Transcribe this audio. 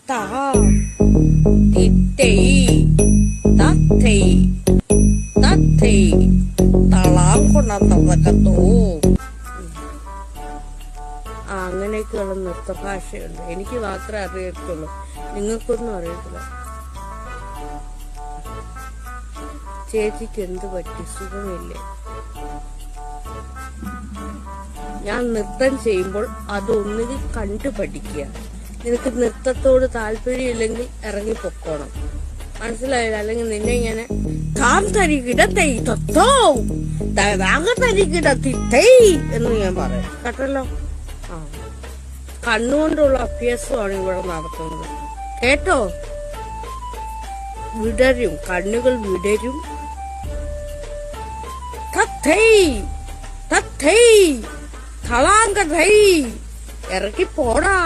താ തിത്തൈ തത്തൈ തത്തൈ തളാം കൊണ്ടോ. അങ്ങനെയൊക്കെയുള്ള നൃത്തഭാഷയുണ്ട്. എനിക്ക് മാത്രമേ അറിയത്തുള്ളൂ, നിങ്ങൾക്കൊന്നും അറിയത്തില്ല. ചേച്ചിക്ക് എന്ത് പറ്റി, സുഖമില്ലേ? ഞാൻ നൃത്തം ചെയ്യുമ്പോൾ അതൊന്നുകിൽ കണ്ടു പഠിക്കുക. നിനക്ക് നൃത്തത്തോട് താല്പര്യമില്ലെങ്കിൽ ഇറങ്ങി പൊക്കോണം, മനസ്സിലായില്ല? അല്ലെങ്കിൽ നിന്നെ ഇങ്ങനെ താം തരികിടത്തൈ തൊത്തോ തരികിടത്തിത്തൈ എന്ന് ഞാൻ പറയും, കേട്ടല്ലോ? കണ്ണുകൊണ്ടുള്ള അഭ്യാസമാണ് ഇവിടെ നടത്തുന്നത്, കേട്ടോ? വിടരും, കണ്ണുകൾ വിടരും. തത്തൈ തത്തൈ തളാങ്കതൈ, ഇറക്കി പോടാ.